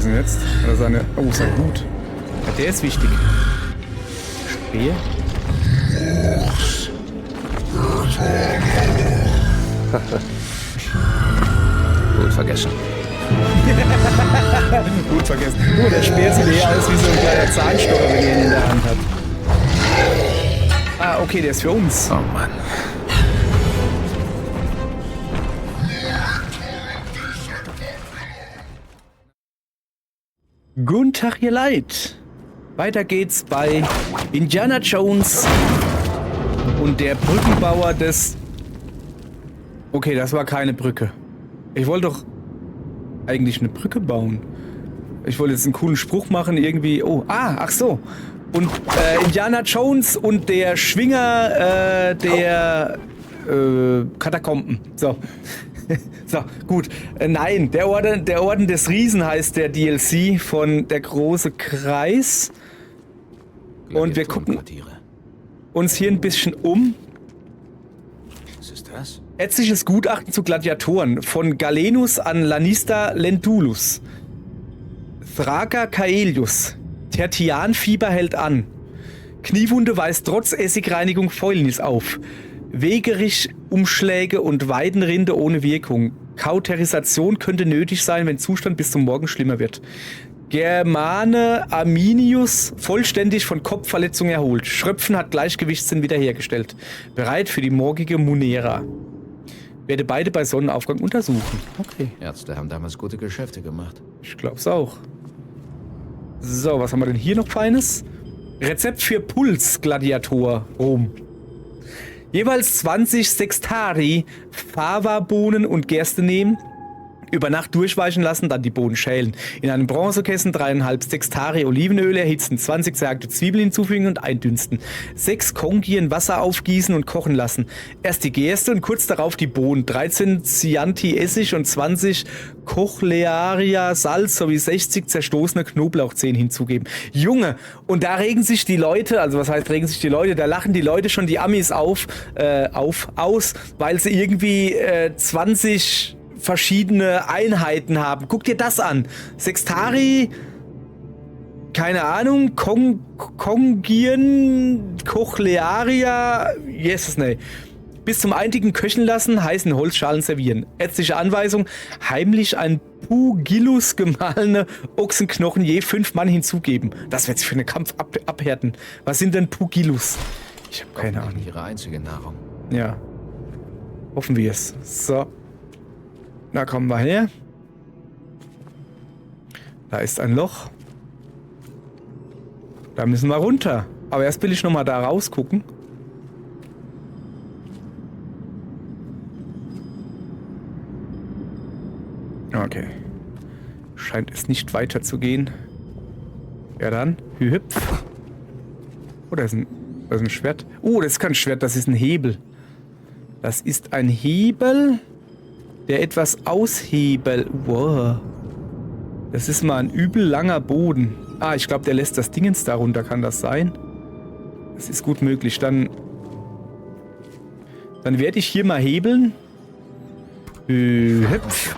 ist denn jetzt? Oder seine... Oh, sein Hut. Ja, der ist wichtig. Speer. Gut vergessen. Gut vergessen. Oh, der Speer sieht eher aus wie so ein kleiner Zahnstocher, wenn er ihn in der Hand hat. Ah, okay, der ist für uns. Oh Mann. Guten Tag, ihr Leid. Weiter geht's bei Indiana Jones und der Brückenbauer des... Okay, das war keine Brücke. Ich wollte doch eigentlich eine Brücke bauen. Ich wollte jetzt einen coolen Spruch machen, irgendwie... Oh, ach so. Und Indiana Jones und der Schwinger der Katakomben. So. So, gut. Nein, der Orden des Riesen heißt der DLC von Der große Kreis. Und wir gucken uns hier ein bisschen um. Was ist das? Ätzliches Gutachten zu Gladiatoren von Galenus an Lanista Lentulus. Thraca Caelius. Tertianfieber hält an. Kniewunde weist trotz Essigreinigung Fäulnis auf. Wegerich-Umschläge und Weidenrinde ohne Wirkung. Kauterisation könnte nötig sein, wenn Zustand bis zum Morgen schlimmer wird. Germane Arminius vollständig von Kopfverletzung erholt. Schröpfen hat Gleichgewichtssinn wiederhergestellt. Bereit für die morgige Munera. Werde beide bei Sonnenaufgang untersuchen. Okay. Ärzte haben damals gute Geschäfte gemacht. Ich glaub's auch. So, was haben wir denn hier noch Feines? Rezept für Pulsgladiator. Rom. Jeweils 20 Sextari Fava-Bohnen und Gerste nehmen, über Nacht durchweichen lassen, dann die Bohnen schälen. In einem Bronzekessen 3,5 Sextari Olivenöl erhitzen, 20 zerhackte Zwiebeln hinzufügen und eindünsten. 6 Kongien Wasser aufgießen und kochen lassen. Erst die Gerste und kurz darauf die Bohnen. 13 Chianti Essig und 20 Cochlearia Salz sowie 60 zerstoßene Knoblauchzehen hinzugeben. Junge, und da regen sich die Leute, also was heißt regen sich die Leute, da lachen die Leute schon die Amis aus, weil sie irgendwie 20 verschiedene Einheiten haben. Guck dir das an. Sextari, keine Ahnung, Kongien, Cochlearia, Jesus, nee. Bis zum eintigen köcheln lassen, heißen Holzschalen servieren. Ärztliche Anweisung, heimlich ein Pugilus gemahlene Ochsenknochen je 5 Mann hinzugeben. Das wird sich für einen Kampf abhärten. Was sind denn Pugilus? Ich habe keine Ahnung. Ihre einzige Nahrung. Ja. Hoffen wir es. So. Da kommen wir her. Da ist ein Loch. Da müssen wir runter. Aber erst will ich nochmal da rausgucken. Okay. Scheint es nicht weiter zu gehen. Ja dann. Hüpf. Oh, da ist ein Schwert. Oh, das ist kein Schwert, das ist ein Hebel. Das ist ein Hebel, der etwas aushebelt. Wow. Das ist mal ein übel langer Boden. Ah, ich glaube, der lässt das Dingens darunter. Kann das sein? Das ist gut möglich. Dann werde ich hier mal hebeln. Hüpf.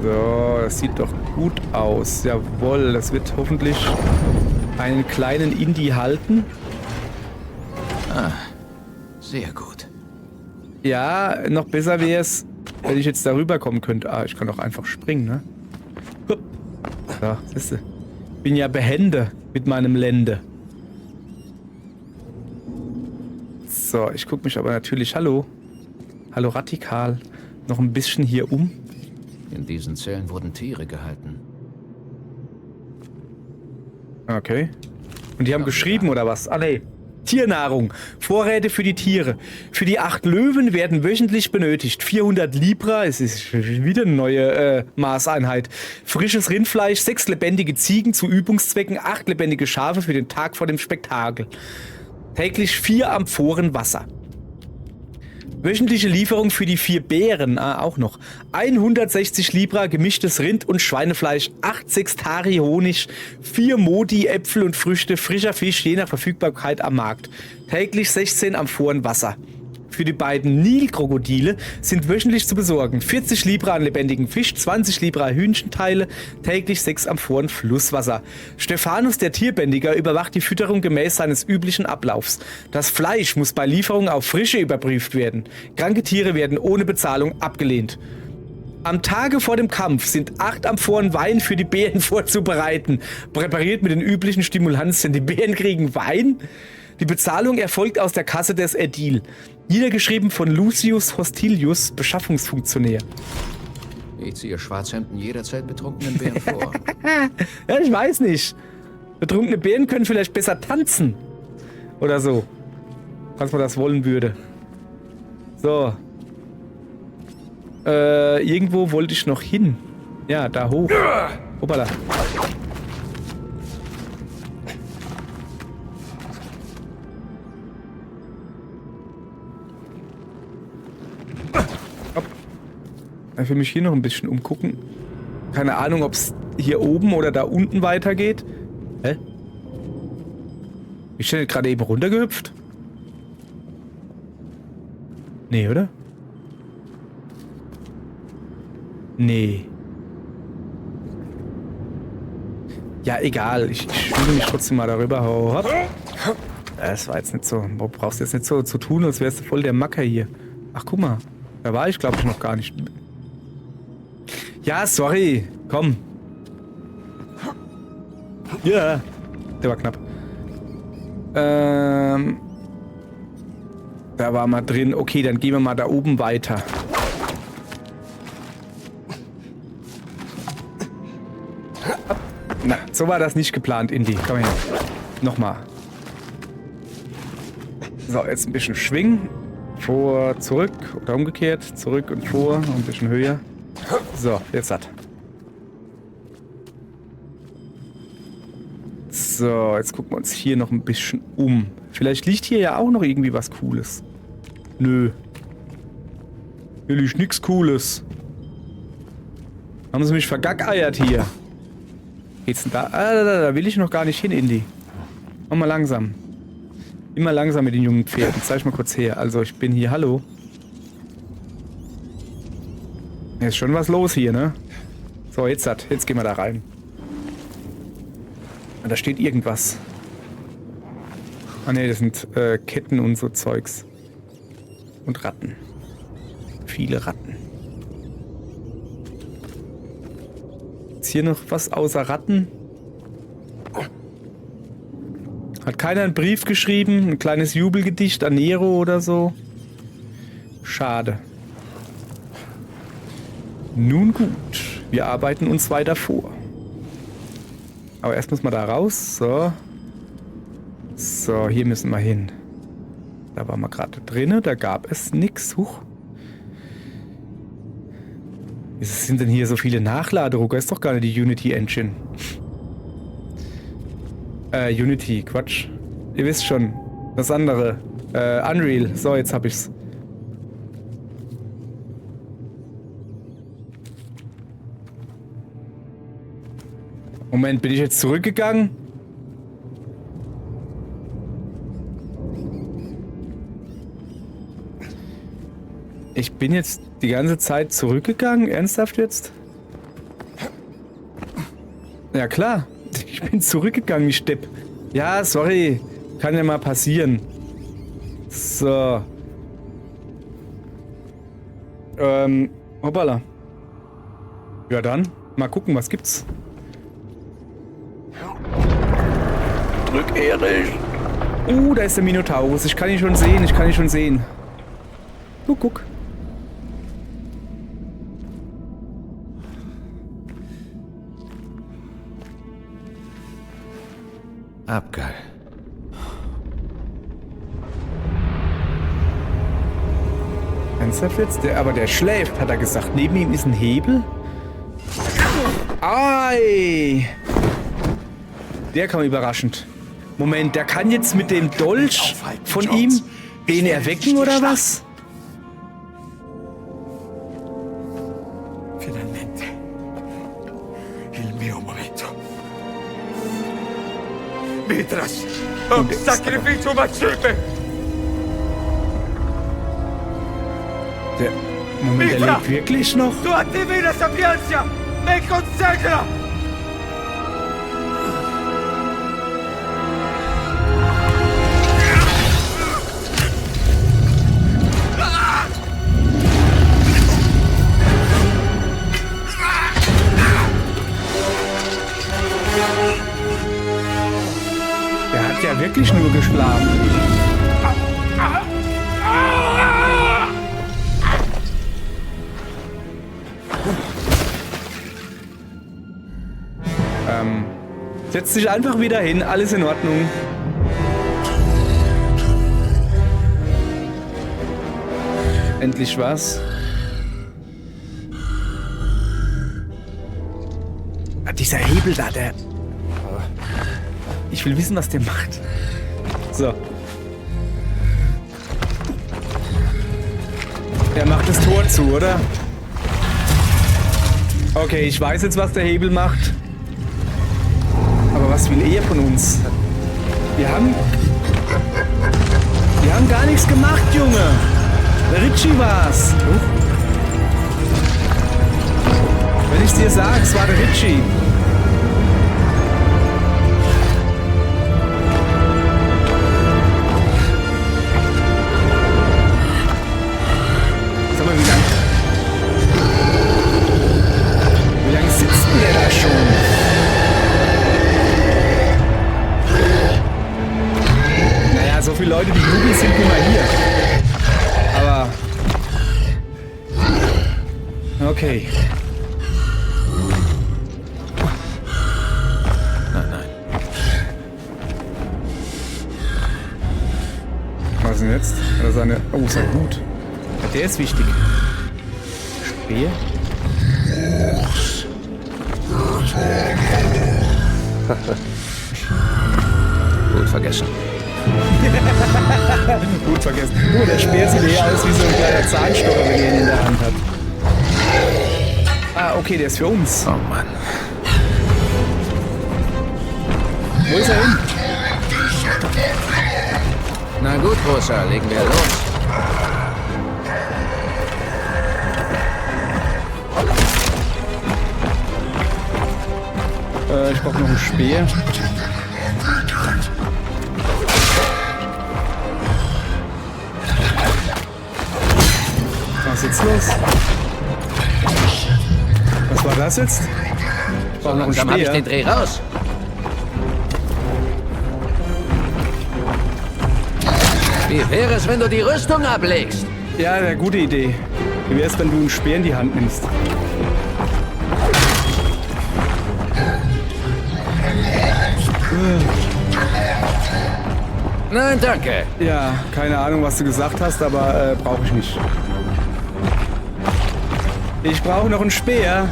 So, das sieht doch gut aus. Jawohl, das wird hoffentlich einen kleinen Indie halten. Ah, sehr gut. Ja, noch besser wäre es, wenn ich jetzt darüber kommen könnte. Ah, ich kann doch einfach springen, ne? Hup. So, siehste. Bin ja behende mit meinem Lende. So, ich gucke mich aber natürlich, hallo Radikal, noch ein bisschen hier um. In diesen Zellen wurden Tiere gehalten. Okay. Und die haben geschrieben, oder was? Ah, nee. Tiernahrung. Vorräte für die Tiere. Für die 8 Löwen werden wöchentlich benötigt 400 Libra, es ist wieder eine neue Maßeinheit. Frisches Rindfleisch, 6 lebendige Ziegen zu Übungszwecken, 8 lebendige Schafe für den Tag vor dem Spektakel. Täglich 4 Amphoren Wasser. Wöchentliche Lieferung für die 4 Bären, auch noch. 160 Libra gemischtes Rind- und Schweinefleisch, 8 Sextari Honig, 4 Modi, Äpfel und Früchte, frischer Fisch je nach Verfügbarkeit am Markt. Täglich 16 Amphoren Wasser. für die beiden Nilkrokodile sind wöchentlich zu besorgen. 40 Libra an lebendigen Fisch, 20 Libra Hühnchenteile, täglich 6 Amphoren Flusswasser. Stephanus, der Tierbändiger, überwacht die Fütterung gemäß seines üblichen Ablaufs. Das Fleisch muss bei Lieferung auf Frische überprüft werden. Kranke Tiere werden ohne Bezahlung abgelehnt. Am Tage vor dem Kampf sind 8 Amphoren Wein für die Bären vorzubereiten. Präpariert mit den üblichen Stimulantien. Die Bären kriegen Wein? Die Bezahlung erfolgt aus der Kasse des Ädil. Niedergeschrieben von Lucius Hostilius, Beschaffungsfunktionär. Ich ziehe Schwarzhemden jederzeit betrunkenen Bären vor. Ja, ich weiß nicht. Betrunkene Bären können vielleicht besser tanzen. Oder so. Falls man das wollen würde. So. Irgendwo wollte ich noch hin. Ja, da hoch. Hoppala. Ich will mich hier noch ein bisschen umgucken. Keine Ahnung, ob es hier oben oder da unten weitergeht. Hä? Ist der gerade eben runtergehüpft? Nee, oder? Nee. Ja, egal. Ich schwinge mich trotzdem mal darüber. Hopp. Das war jetzt nicht so. Du brauchst jetzt nicht so zu tun, als wärst du voll der Macker hier. Ach, guck mal. Da war ich, glaube ich, noch gar nicht. Ja, sorry. Komm. Ja. Der war knapp. Da war mal drin. Okay, dann gehen wir mal da oben weiter. Na, so war das nicht geplant, Indy. Komm her. Nochmal. So, jetzt ein bisschen schwingen. Vor, zurück oder umgekehrt. Zurück und vor. Noch ein bisschen höher. So, jetzt hat. So, jetzt gucken wir uns hier noch ein bisschen um. Vielleicht liegt hier ja auch noch irgendwie was Cooles. Nö. Hier liegt nichts Cooles. Haben sie mich vergackeiert hier. Geht's denn da? Ah, da will ich noch gar nicht hin, Indy. Mach mal langsam. Immer langsam mit den jungen Pferden. Zeig mal kurz her. Also, ich bin hier. Hallo. Hier ist schon was los hier, ne? So, jetzt gehen wir da rein. Da steht irgendwas. Ah ne, das sind Ketten und so Zeugs. Und Ratten. Viele Ratten. Ist hier noch was außer Ratten? Hat keiner einen Brief geschrieben? Ein kleines Jubelgedicht an Nero oder so? Schade. Nun gut, wir arbeiten uns weiter vor. Aber erst müssen wir da raus. So. So, hier müssen wir hin. Da waren wir gerade drinne, da gab es nichts. Huch. Wieso sind denn hier so viele Nachladerucker? Ist doch gar nicht die Unity Engine. Unity, Quatsch. Ihr wisst schon. Das andere. Unreal. So, jetzt hab ich's. Moment, bin ich jetzt zurückgegangen? Ich bin jetzt die ganze Zeit zurückgegangen? Ernsthaft jetzt? Ja klar. Ich bin zurückgegangen, ich Depp. Ja, sorry. Kann ja mal passieren. So. Hoppala. Ja dann. Mal gucken, was gibt's. Drück Erich. Da ist der Minotaurus. Ich kann ihn schon sehen. Guck. Abgeil. Ernsthaft jetzt? Aber der schläft, hat er gesagt. Neben ihm ist ein Hebel. Ei! Der kam überraschend. Moment, der kann jetzt mit dem Dolch von ihm den erwecken oder was? Finalmente. Il mio momento. Mitras, un sacrificio macipe! Moment, der lebt wirklich noch? Tu attivi la sapienza! Me consegna! Der hat ja wirklich nur geschlafen. Setzt sich einfach wieder hin, alles in Ordnung. Endlich was. Ah, dieser Hebel da, der... Ich will wissen, was der macht. So. Der macht das Tor zu, oder? Okay, ich weiß jetzt, was der Hebel macht. Aber was will er von uns? Wir haben gar nichts gemacht, Junge. Der Ritchie war's. Wenn ich's dir sag, es war der Ritchie. Sag mal, wie lange sitzt denn der da schon? So viele Leute, die jubeln, sind nun mal hier. Aber... Okay. Nein. Was ist denn jetzt? Hat er seine... Oh, sein Hut. Ja, der ist wichtig. Speer? Gut vergessen. Gut vergessen. Oh, der Speer sieht eher aus wie so ein kleiner Zahnstocher, wenn er ihn in der Hand hat. Ah, okay, der ist für uns. Oh Mann. Wo ist er hin? Na gut, Großer, legen wir los. Ich brauche noch einen Speer. Was ist jetzt los? Was war das jetzt? Ich brauche noch einen Langsam habe ich Speer. den Dreh raus. Wie wäre es, wenn du die Rüstung ablegst? Ja, eine gute Idee. Wie wäre es, wenn du einen Speer in die Hand nimmst? Nein, danke. Ja, keine Ahnung, was du gesagt hast, aber brauche ich nicht. Ich brauche noch einen Speer.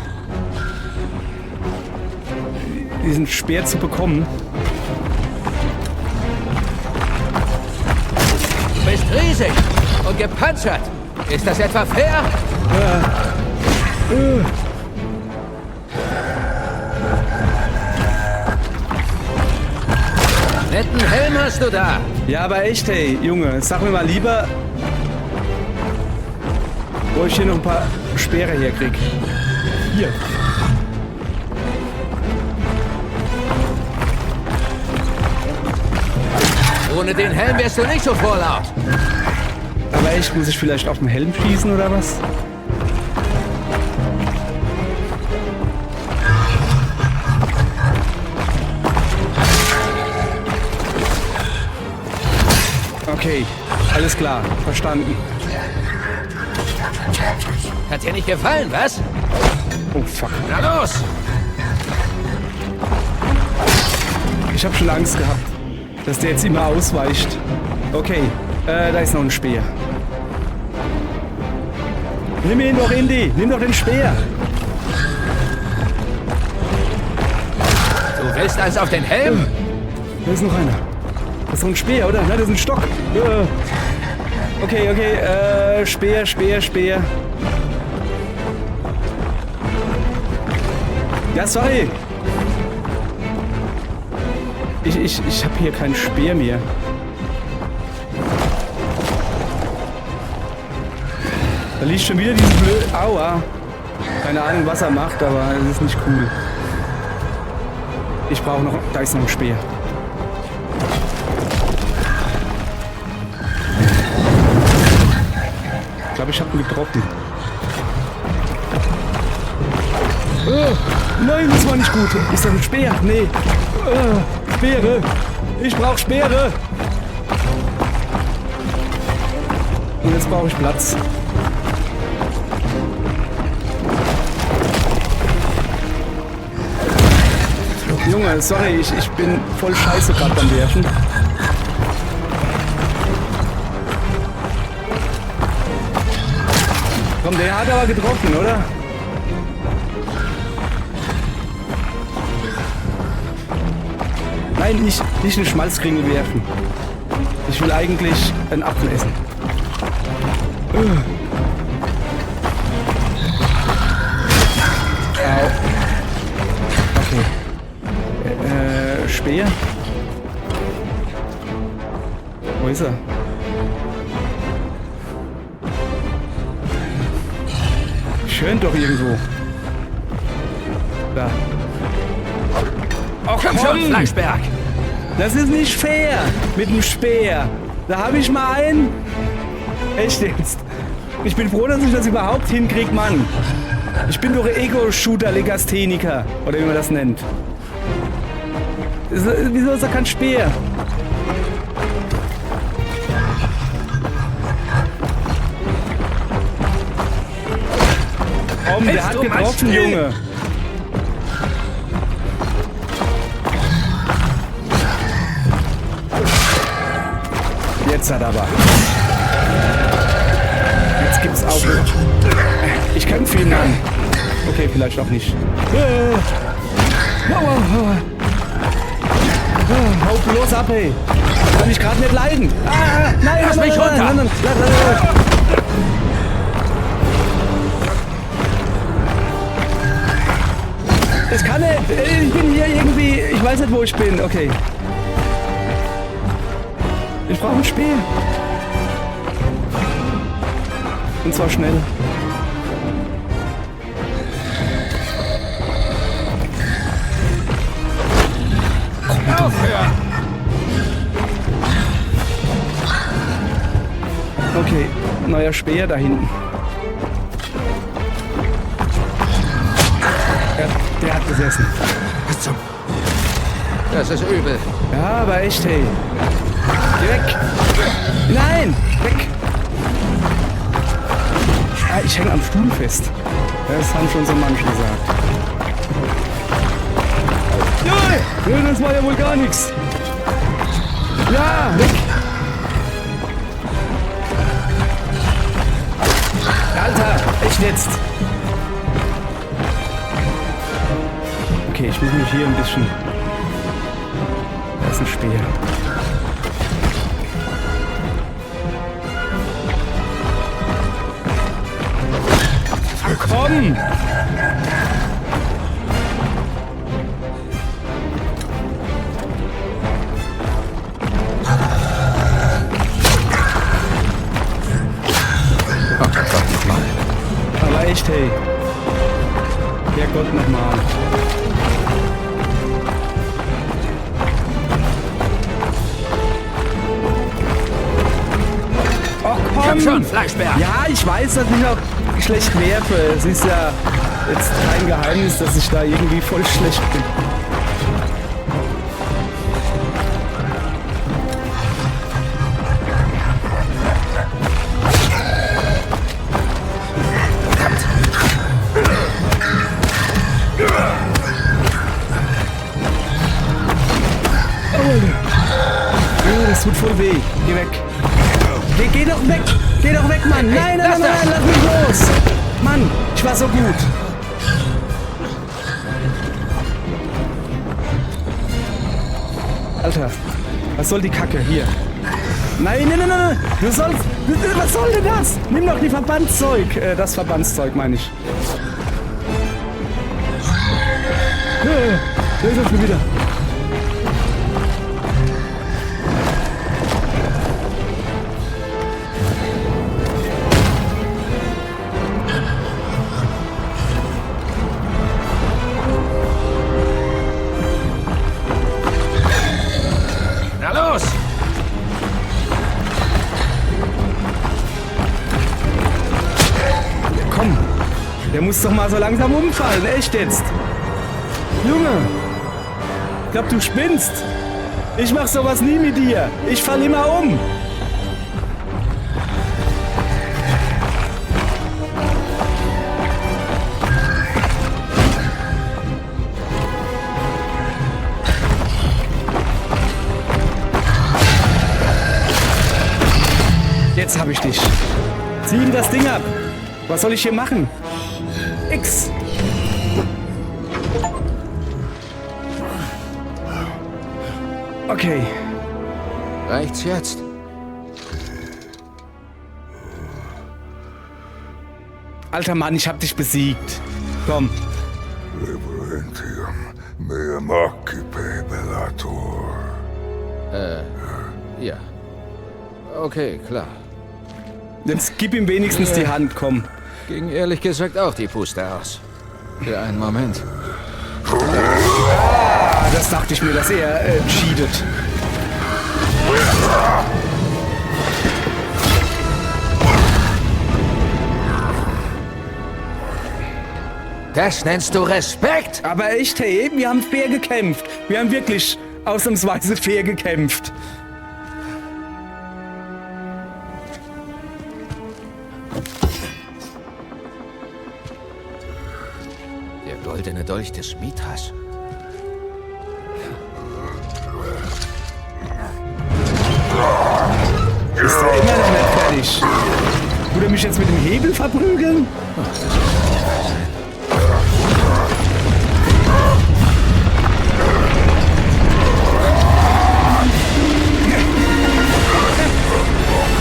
Diesen Speer zu bekommen. Du bist riesig und gepanzert. Ist das etwa fair? Netten Helm hast du da. Ja, aber echt, hey, Junge, sag mir mal lieber, wo ich hier noch ein paar Speere herkrieg. Hier. Ohne den Helm wärst du nicht so vorlaut. Aber echt, muss ich vielleicht auf den Helm schießen oder was? Okay, alles klar, verstanden. Hat dir nicht gefallen, was? Oh fuck. Na los! Ich habe schon Angst gehabt, dass der jetzt immer ausweicht. Okay, da ist noch ein Speer. Nimm ihn doch, Indy! Nimm doch den Speer! Du willst also auf den Helm? Da ist noch einer. Das ist noch ein Speer, oder? Nein, das ist ein Stock. Okay, okay, Speer, Speer, Speer. Ja, sorry. Ich habe hier keinen Speer mehr. Da liegt schon wieder diese blöde... Aua. Keine Ahnung, was er macht, aber es ist nicht cool. Ich brauche noch... Da ist noch ein Speer. Ich glaube, ich habe ihn getroffen. Nein, das war nicht gut. Ist das ein Speer? Nee. Speere. Ich brauche Speere. Und jetzt brauche ich Platz. Junge, sorry, ich bin voll scheiße gerade beim Werfen. Komm, der hat aber getroffen, oder? Nein, nicht eine Schmalzkringel werfen. Ich will eigentlich einen Apfel essen. Au. Okay. Speer. Wo ist er? Schön doch irgendwo. Da. Oh, komm schon, Fleischberg! Das ist nicht fair mit dem Speer. Da habe ich mal einen. Echt jetzt. Ich bin froh, dass ich das überhaupt hinkriege, Mann. Ich bin doch Ego-Shooter-Legastheniker. Oder wie man das nennt. Wieso ist da kein Speer? Komm, der hat getroffen, Junge. Jetzt hat aber. Jetzt gibt's auch. Ich kämpfe ihn an. Okay, vielleicht auch nicht. Hau bloß ab, ey. Kann ich gerade nicht leiden. Nein, lass mich runter. Nein. Das kann nicht. Ich bin hier irgendwie. Ich weiß nicht, wo ich bin. Okay. Ich brauche ein Speer. Und zwar schnell. Aufhören! Okay, neuer Speer da hinten. Der hat gesessen. Das ist übel. Ja, aber echt, hey. Geh weg! Nein! Weg! Ah, ich hänge am Stuhl fest. Das haben schon so manche gesagt. Ja, das war ja wohl gar nichts. Ja, weg! Alter, echt jetzt! Okay, ich muss mich hier ein bisschen... Da ist ein Speer. Komm! Aber echt, hey. Herrgott, nochmal. Oh, Komm schon, Fleischberg! Ja, ich weiß, dass ich auch schlecht werfe. Es ist ja jetzt kein Geheimnis, dass ich da irgendwie voll schlecht bin. Oh, das tut voll weh. Geh weg. Geh doch weg! Geh doch weg, Mann! Nein, lass mich los! Mann, ich war so gut! Alter, was soll die Kacke? Hier. Nein! Du sollst... Was soll denn das? Nimm doch die Verbandszeug. Das Verbandszeug, meine ich. Da ist er schon wieder. Der muss doch mal so langsam umfallen, echt jetzt. Junge, ich glaub, du spinnst. Ich mach sowas nie mit dir. Ich fall immer um. Jetzt hab ich dich. Zieh ihm das Ding ab. Was soll ich hier machen? X. Okay. Reicht's jetzt? Alter Mann, ich hab dich besiegt. Komm. Labyrinthum me macipe bellator. Ja. Okay, klar. Jetzt gib ihm wenigstens die Hand, komm. Ging ehrlich gesagt auch die Puste aus. Für einen Moment. Ah, das dachte ich mir, dass er cheatet. Das nennst du Respekt? Aber echt, hey, wir haben fair gekämpft. Wir haben wirklich ausnahmsweise fair gekämpft. Der goldene Dolch des Mithras. Ist er immer noch nicht fertig? Will er mich jetzt mit dem Hebel verprügeln?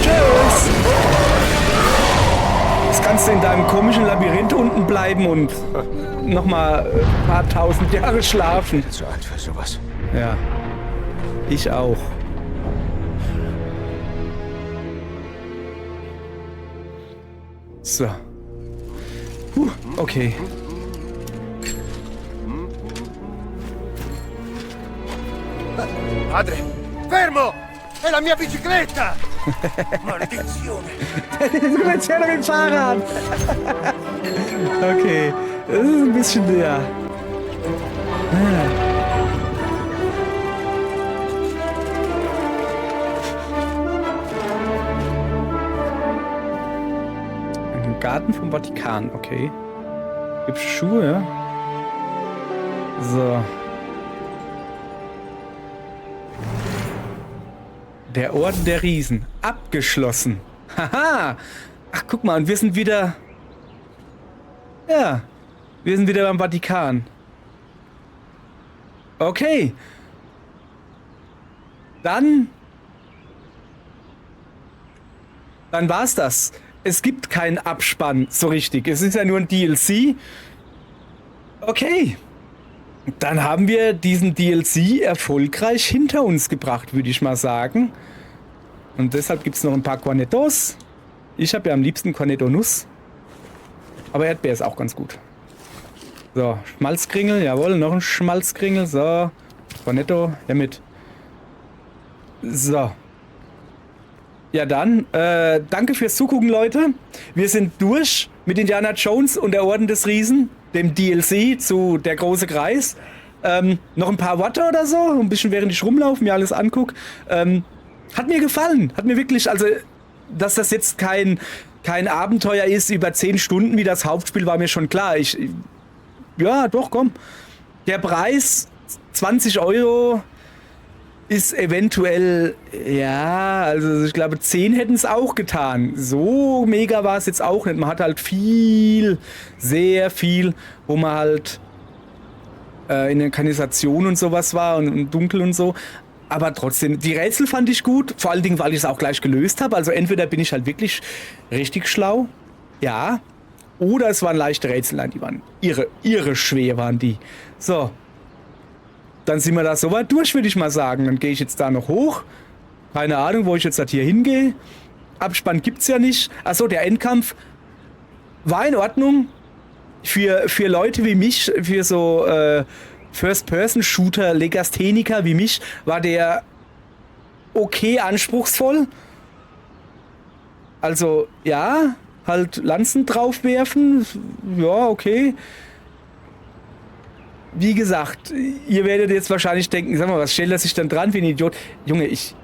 Tschüss! Jetzt kannst du in deinem komischen Labyrinth unten bleiben und nochmal ein paar tausend Jahre schlafen. Zu alt für sowas. Ja, ich auch. So. Okay. Padre, fermo! È la mia bicicletta! Maledizione! Du bist ja noch im Fahrrad. Okay, das ist ein bisschen näher. Im Garten vom Vatikan, okay. Gibt's Schuhe? So. Der Orden der Riesen. Abgeschlossen. Haha. Ach, guck mal, und wir sind wieder... Ja. Wir sind wieder beim Vatikan. Okay. Dann war's das. Es gibt keinen Abspann so richtig. Es ist ja nur ein DLC. Okay. Dann haben wir diesen DLC erfolgreich hinter uns gebracht, würde ich mal sagen. Und deshalb gibt es noch ein paar Cornettos. Ich habe ja am liebsten Cornetto-Nuss. Aber Erdbeer ist auch ganz gut. So, Schmalzkringel, jawohl, noch ein Schmalzkringel. So, Cornetto, damit. So. Ja dann, danke fürs Zugucken, Leute. Wir sind durch mit Indiana Jones und der Orden des Riesen, dem DLC zu Der große Kreis. Noch ein paar Worte oder so, ein bisschen während ich rumlaufe, mir alles angucke. Hat mir gefallen, hat mir wirklich, also, dass das jetzt kein Abenteuer ist über 10 Stunden wie das Hauptspiel, war mir schon klar. Ja, doch, komm. Der Preis, 20 €, ist eventuell, ja, also ich glaube 10 hätten es auch getan. So mega war es jetzt auch nicht. Man hat halt viel, sehr viel, wo man halt in der Kanalisation und sowas war und dunkel und so. Aber trotzdem, die Rätsel fand ich gut, vor allen Dingen, weil ich es auch gleich gelöst habe. Also entweder bin ich halt wirklich richtig schlau, ja, oder es waren leichte Rätsel, nein, die waren irre schwer waren die. So. Dann sind wir da soweit durch, würde ich mal sagen. Dann gehe ich jetzt da noch hoch. Keine Ahnung, wo ich jetzt hier hingehe. Abspann gibt's ja nicht. Achso, der Endkampf war in Ordnung. Für Leute wie mich, für so First-Person-Shooter, Legastheniker wie mich, war der okay anspruchsvoll. Also, ja, halt Lanzen draufwerfen. Ja, okay. Wie gesagt, ihr werdet jetzt wahrscheinlich denken, sag mal, was stellt er sich dann dran wie ein Idiot? Junge, ich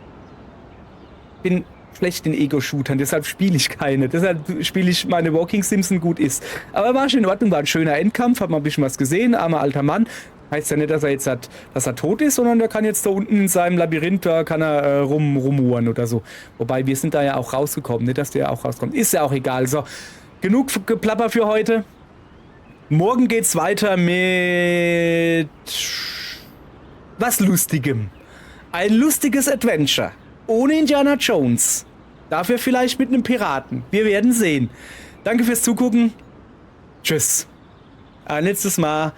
bin schlecht in Ego-Shootern, deshalb spiele ich keine. Deshalb spiele ich meine Walking Sims, ein gut ist. Aber war schon in Ordnung, war ein schöner Endkampf, hat man ein bisschen was gesehen, armer alter Mann. Heißt ja nicht, dass er jetzt dass er tot ist, sondern der kann jetzt da unten in seinem Labyrinth, da kann er rumhuren oder so. Wobei, wir sind da ja auch rausgekommen, nicht, dass der auch rauskommt. Ist ja auch egal. So, genug Geplapper für heute. Morgen geht's weiter mit was Lustigem. Ein lustiges Adventure. Ohne Indiana Jones. Dafür vielleicht mit einem Piraten. Wir werden sehen. Danke fürs Zugucken. Tschüss. Ein letztes Mal.